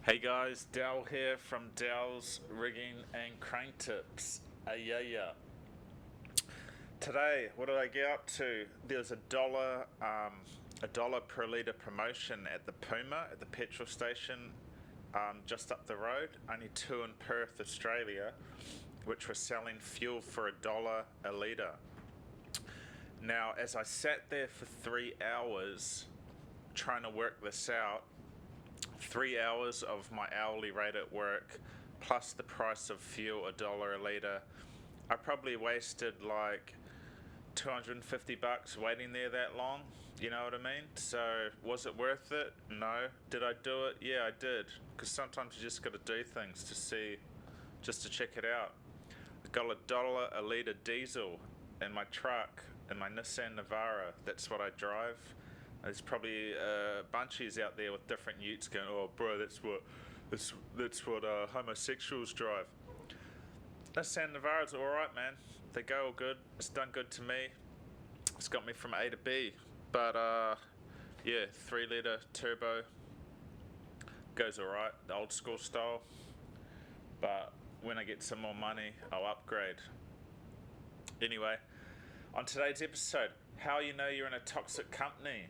Hey guys, Dal here from Dal's Rigging and Crane Tips. Yeah. Today, what did I get up to? There's a dollar per litre promotion at the Puma at the petrol station, just up the road. Only two in Perth, Australia, which were selling fuel for $1 a litre. Now, as I sat there for 3 hours trying to work this out, 3 hours of my hourly rate at work plus the price of fuel, $1 a litre, I probably wasted like $250 waiting there that long. You know what I mean? So was it worth it? No. Did I do it? Yeah, I did. Because sometimes you just got to do things to see, just to check it out. I got $1 a litre diesel in my truck, in my Nissan Navara. That's what I drive. There's probably bunchies out there with different utes going, "Oh, bro, that's what homosexuals drive." Nissan Navara's all right, man. They go all good. It's done good to me. It's got me from A to B. But yeah, 3 litre turbo goes all right, the old school style. But when I get some more money, I'll upgrade. Anyway, on today's episode, how you know you're in a toxic company.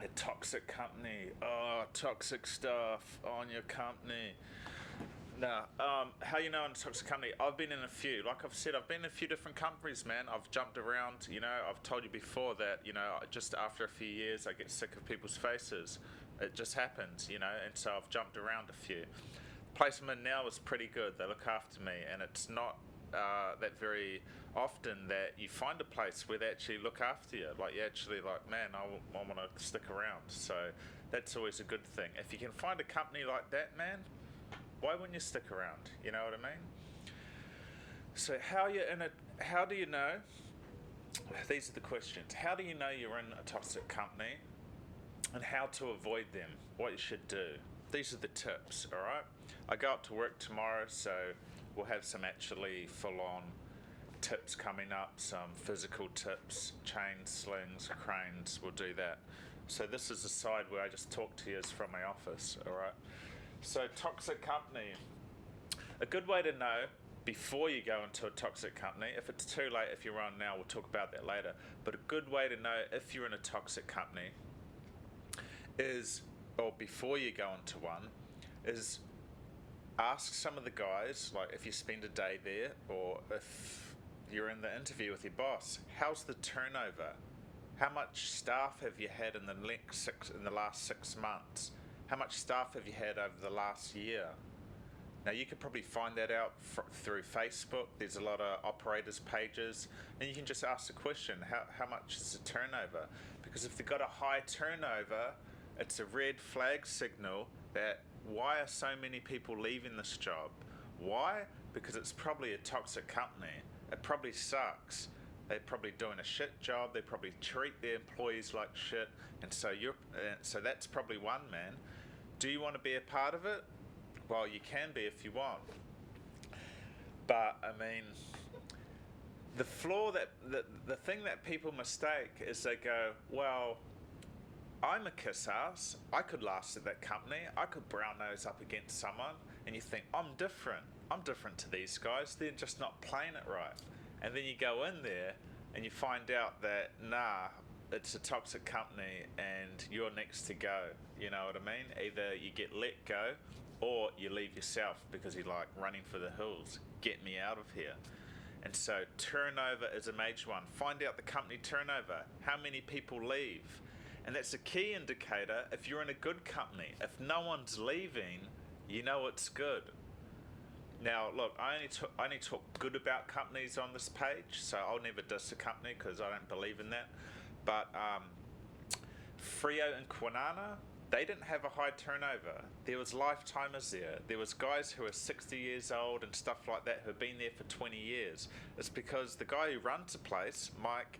A toxic company. Oh, toxic stuff on your company. Now, how you know in a toxic company? I've been in a few. Like I've said, I've been in a few different companies, man. I've jumped around. I've told you before that, just after a few years, I get sick of people's faces. It just happens, and so I've jumped around a few. The place I'm in now is pretty good. They look after me, and it's not that very often that you find a place where they actually look after you. Like, you actually like, man, I want to stick around. So that's always a good thing. If you can find a company like that, man, why wouldn't you stick around? You know what I mean? So how do you know? These are the questions. How do you know you're in a toxic company, and how to avoid them? What you should do. These are the tips, all right? I go up to work tomorrow, so we'll have some actually full-on tips coming up, some physical tips, chains, slings, cranes, we'll do that. So this is the side where I just talk to you from my office, all right? So toxic company. A good way to know before you go into a toxic company, if it's too late, if you're on now, we'll talk about that later, but a good way to know if you're in a toxic company is, or before you go into one, is ask some of the guys, like if you spend a day there or if you're in the interview with your boss, how's the turnover? How much staff have you had in the last 6 months? How much staff have you had over the last year? Now you could probably find that out through Facebook. There's a lot of operators pages, and you can just ask the question, how much is the turnover? Because if they've got a high turnover, it's a red flag signal that why are so many people leaving this job? Why? Because it's probably a toxic company. It probably sucks. They're probably doing a shit job. They probably treat their employees like shit, and so that's probably one, man. Do you want to be a part of it? Well, you can be if you want. But I mean, the thing that people mistake is they go, well, I'm a kiss ass. I could last at that company. I could brown nose up against someone, and you think, I'm different. I'm different to these guys. They're just not playing it right. And then you go in there and you find out that, nah, it's a toxic company and you're next to go. You know what I mean? Either you get let go or you leave yourself because you're like running for the hills. Get me out of here. And so turnover is a major one. Find out the company turnover. How many people leave? And that's a key indicator if you're in a good company. If no one's leaving, you know it's good. Now, look, I only talk good about companies on this page, so I'll never diss a company because I don't believe in that. But Frio and Kwinana, they didn't have a high turnover. There was lifetimers there. There was guys who are 60 years old and stuff like that who have been there for 20 years. It's because the guy who runs the place, Mike,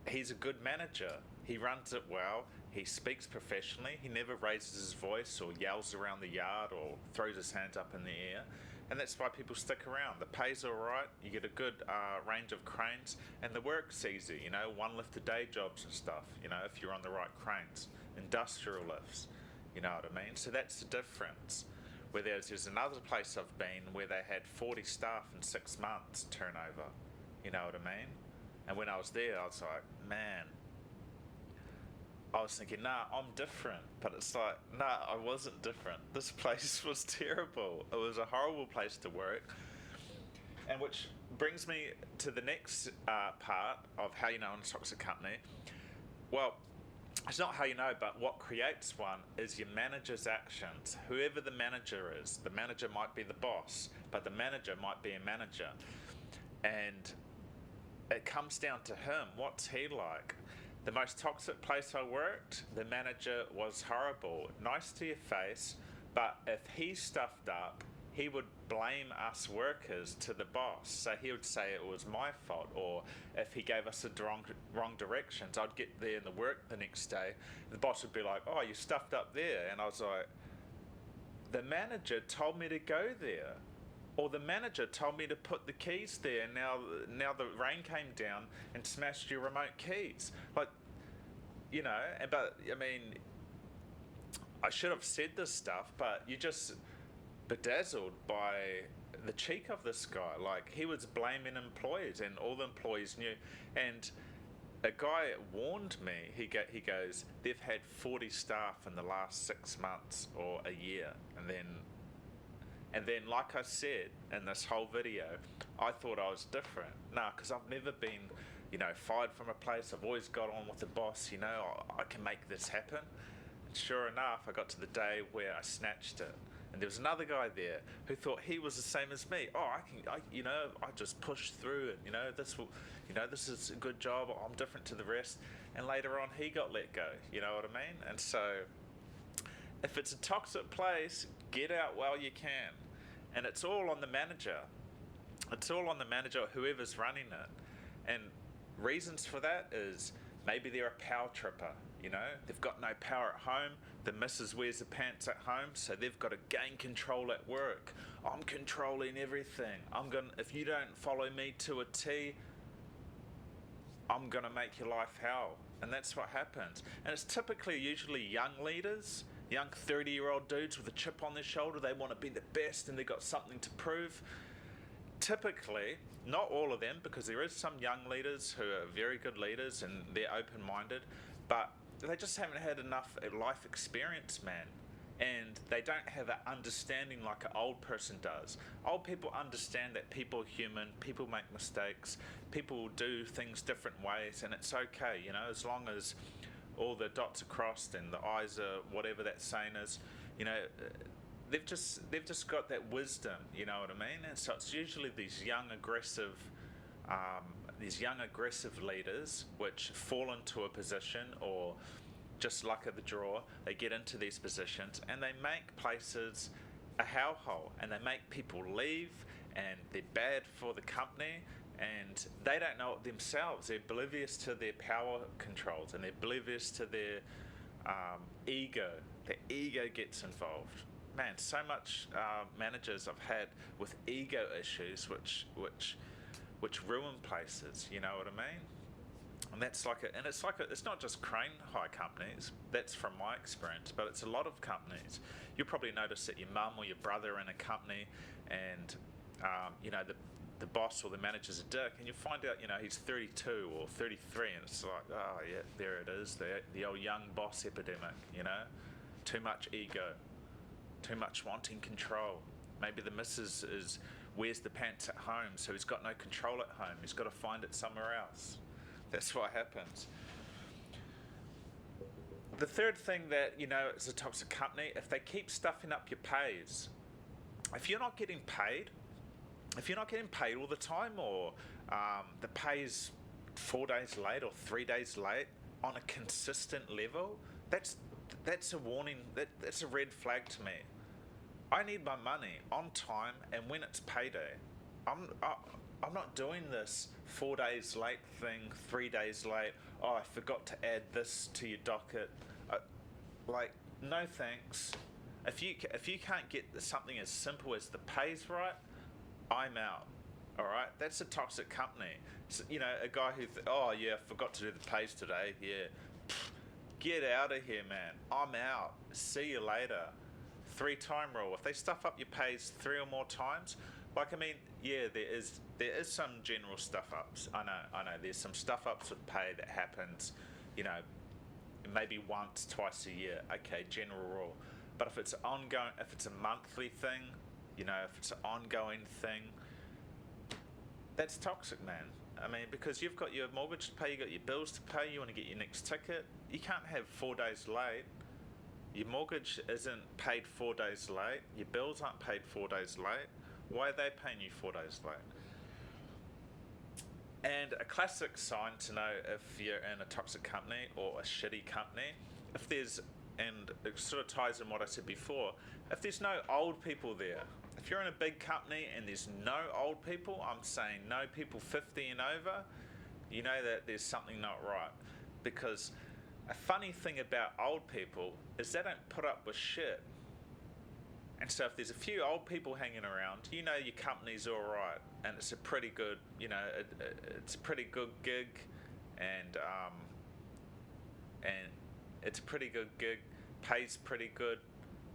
he's a good manager. He runs it well. He speaks professionally. He never raises his voice or yells around the yard or throws his hands up in the air. And that's why people stick around. The pay's all right. You get a good range of cranes, and the work's easy. One lift a day jobs and stuff. If you're on the right cranes, industrial lifts. You know what I mean? So that's the difference. Where there's another place I've been where they had 40 staff in 6 months turnover. You know what I mean? And when I was there, I was like, man, I was thinking, nah, I'm different. But it's like, nah, I wasn't different. This place was terrible. It was a horrible place to work. And which brings me to the next part of how you know in a toxic company. Well, it's not how you know, but what creates one is your manager's actions. Whoever the manager is, the manager might be the boss, but the manager might be a manager. And it comes down to him. What's he like? The most toxic place I worked, the manager was horrible. Nice to your face, but if he stuffed up, he would blame us workers to the boss. So he would say it was my fault, or if he gave us the wrong directions, I'd get there in the work the next day. The boss would be like, "Oh, you stuffed up there," and I was like, "The manager told me to go there." Or the manager told me to put the keys there, and now the rain came down and smashed your remote keys. Like, you know, but I mean, I should have said this stuff, but you just bedazzled by the cheek of this guy. Like, he was blaming employees, and all the employees knew. And a guy warned me. He goes, they've had 40 staff in the last 6 months or a year, and then, like I said in this whole video, I thought I was different. Nah, because I've never been, fired from a place. I've always got on with the boss. I can make this happen. And sure enough, I got to the day where I snatched it. And there was another guy there who thought he was the same as me. Oh, I just pushed through, and this is a good job. I'm different to the rest. And later on, he got let go. You know what I mean? And so, if it's a toxic place, get out while you can. And it's all on the manager. It's all on the manager, whoever's running it. And reasons for that is maybe they're a power tripper. They've got no power at home. The missus wears the pants at home, so they've got to gain control at work. I'm controlling everything. If you don't follow me to a T, I'm gonna make your life hell. And that's what happens. And it's usually young leaders, young 30-year-old dudes with a chip on their shoulder. They want to be the best and they've got something to prove. Typically, not all of them, because there is some young leaders who are very good leaders and they're open-minded, but they just haven't had enough life experience, man. And they don't have an understanding like an old person does. Old people understand that people are human, people make mistakes, people do things different ways, and it's okay, as long as all the dots are crossed and the I's are whatever that saying is, they've just got that wisdom, you know what I mean? And so it's usually these young aggressive leaders which fall into a position, or just luck of the draw, they get into these positions and they make places a hellhole, and they make people leave, and they're bad for the company, and they don't know it themselves. They're oblivious to their power controls, and they're oblivious to their ego. Their ego gets involved. Man, so much managers I've had with ego issues, which ruin places. You know what I mean? And it's not just crane hire companies. That's from my experience, but it's a lot of companies. You'll probably notice that your mum or your brother are in a company, and the boss or the manager's a dick, and you find out, he's 32 or 33, and it's like, oh yeah, there it is, the old young boss epidemic, too much ego, too much wanting control. Maybe the missus wears the pants at home, so he's got no control at home, he's got to find it somewhere else. That's what happens. The third thing that, is a toxic company, if they keep stuffing up your pays. If you're not getting paid all the time, or the pay's 4 days late or 3 days late on a consistent level, that's a warning. That's a red flag to me. I need my money on time and when it's payday. I'm not doing this 4 days late thing, 3 days late. Oh, I forgot to add this to your docket. No thanks. If you can't get something as simple as the pay's right, I'm out. All right, that's a toxic company. So, a guy who, oh yeah, I forgot to do the pays today. Yeah, get out of here, man. I'm out. See you later. 3-time rule. If they stuff up your pays 3 or more times, like, I mean, yeah, there is some general stuff ups. I know. There's some stuff ups with pay that happens, you know, maybe once, twice a year. Okay, general rule. But if it's ongoing, if it's a monthly thing, you know, if it's an ongoing thing, that's toxic, man. I mean, because you've got your mortgage to pay, you've got your bills to pay, you want to get your next ticket. You can't have 4 days late. Your mortgage isn't paid 4 days late. Your bills aren't paid 4 days late. Why are they paying you 4 days late? And a classic sign to know if you're in a toxic company or a shitty company, if there's, and it sort of ties in what I said before, if there's no old people there, if you're in a big company and there's no old people, I'm saying no people 50 and over, you know that there's something not right. Because a funny thing about old people is they don't put up with shit. And so if there's a few old people hanging around, you know your company's all right, and it's a pretty good, you know, it's a pretty good gig, and it's a pretty good gig, pays pretty good,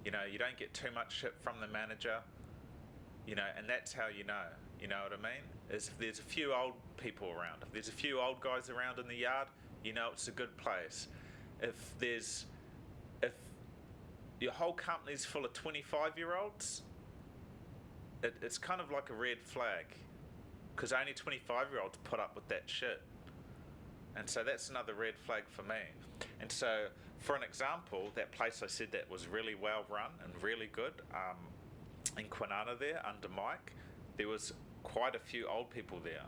you know, you don't get too much shit from the manager, you know, and that's how you know what I mean? Is if there's a few old people around, if there's a few old guys around in the yard, you know it's a good place. If your whole company's full of 25-year-olds, it's kind of like a red flag, because only 25-year-olds put up with that shit. And so that's another red flag for me. And so, for an example, that place I said that was really well run and really good, in Kwinana there, under Mike, there was quite a few old people there.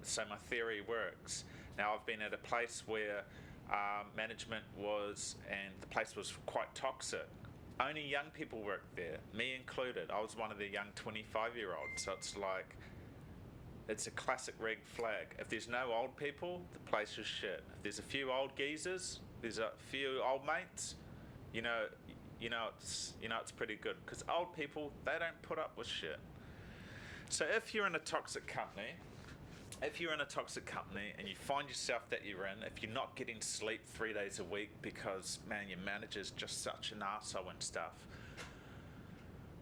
So my theory works. Now, I've been at a place where management was, and the place was quite toxic. Only young people worked there, me included. I was one of the young 25-year-olds. So it's like, it's a classic red flag. If there's no old people, the place is shit. If there's a few old geezers, there's a few old mates, you know it's pretty good. Because old people, they don't put up with shit. So if you're in a toxic company, and you find yourself that you're in, if you're not getting sleep 3 days a week because, man, your manager's just such an arsehole and stuff,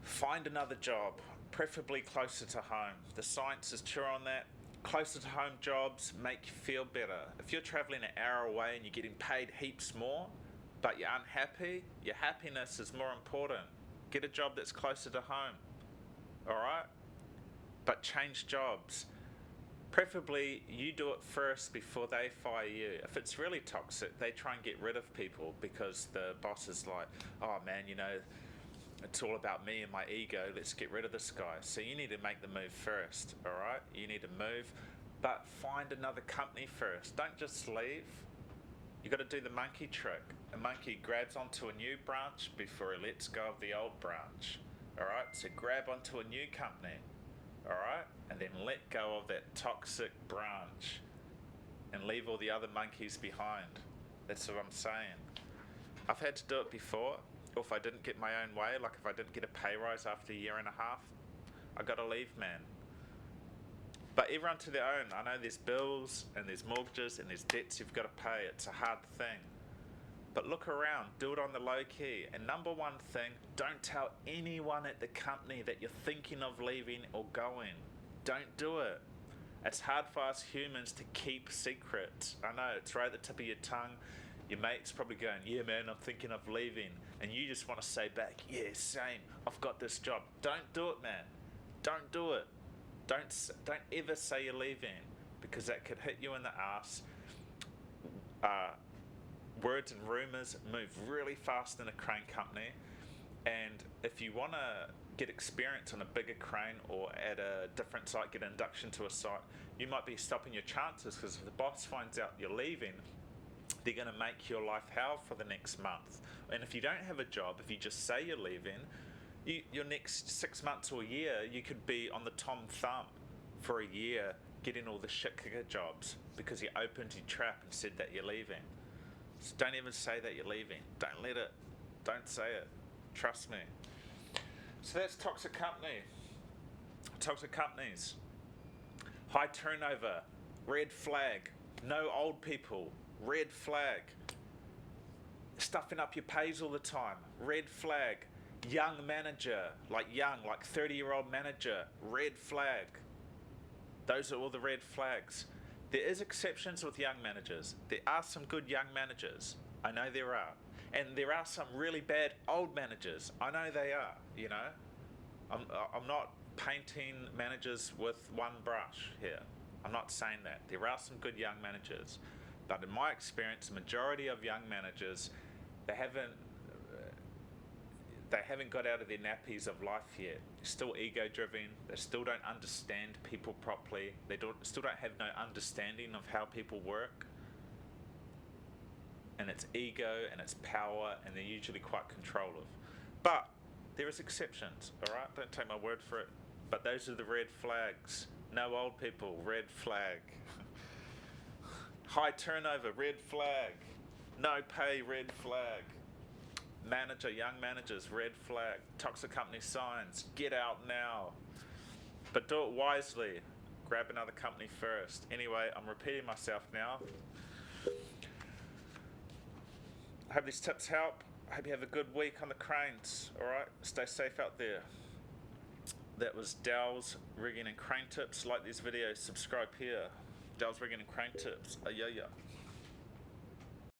find another job, preferably closer to home. The science is true on that. Closer to home jobs make you feel better. If you're traveling an hour away and you're getting paid heaps more, but you're unhappy, your happiness is more important. Get a job that's closer to home, all right? But change jobs. Preferably, you do it first before they fire you. If it's really toxic, they try and get rid of people because the boss is like, oh man, you know, it's all about me and my ego. Let's get rid of this guy. So you need to make the move first, all right? You need to move, but find another company first. Don't just leave. You got to do the monkey trick. A monkey grabs onto a new branch before he lets go of the old branch, all right? So grab onto a new company, all right? And then let go of that toxic branch and leave all the other monkeys behind. That's what I'm saying. I've had to do it before. Or if I didn't get my own way, like if I didn't get a pay rise after a year and a half, I got to leave, man. But everyone to their own. I know there's bills and there's mortgages and there's debts you've got to pay. It's a hard thing. But look around, do it on the low key. And number one thing, don't tell anyone at the company that you're thinking of leaving or going. Don't do it. It's hard for us humans to keep secrets. I know, it's right at the tip of your tongue. Your mate's probably going, yeah man, I'm thinking of leaving. And you just want to say back, yeah, same, I've got this job. Don't do it, man. Don't do it. Don't ever say you're leaving, because that could hit you in the ass. Words and rumours move really fast in a crane company, and if you want to get experience on a bigger crane or at a different site, get an induction to a site, you might be stopping your chances, because if the boss finds out you're leaving, they're going to make your life hell for the next month. And if you don't have a job, if you just say you're leaving, your next 6 months or a year, you could be on the Tom Thumb for a year getting all the shit kicker jobs because you opened your trap and said that you're leaving. So don't even say that you're leaving. Don't say it. Trust me. So that's toxic company. Toxic companies. High turnover. Red flag. No old people. Red flag. stuffing up your pays all the time, red flag. Young manager, like 30-year-old manager, red flag. Those are all the red flags. There is exceptions with young managers. There are some good young managers. I know there are. And there are some really bad old managers. I know they are, you know. I'm not painting managers with one brush here. I'm not saying that. There are some good young managers. But in my experience, the majority of young managers, they haven't got out of their nappies of life yet. They're still ego-driven. They still don't understand people properly. They still don't have no understanding of how people work. And it's ego and it's power, and they're usually quite controlling. But there is exceptions, all right? Don't take my word for it. But those are the red flags. No old people, red flag. High turnover, red flag. No pay, red flag. Young managers, red flag. Toxic company signs, get out now. But do it wisely. Grab another company first. Anyway, I'm repeating myself now. I hope these tips help. I hope you have a good week on the cranes. Alright, stay safe out there. That was Dow's Rigging and Crane Tips. Like these videos, subscribe here. Dow's Rigging and Crane Tips. Yeah.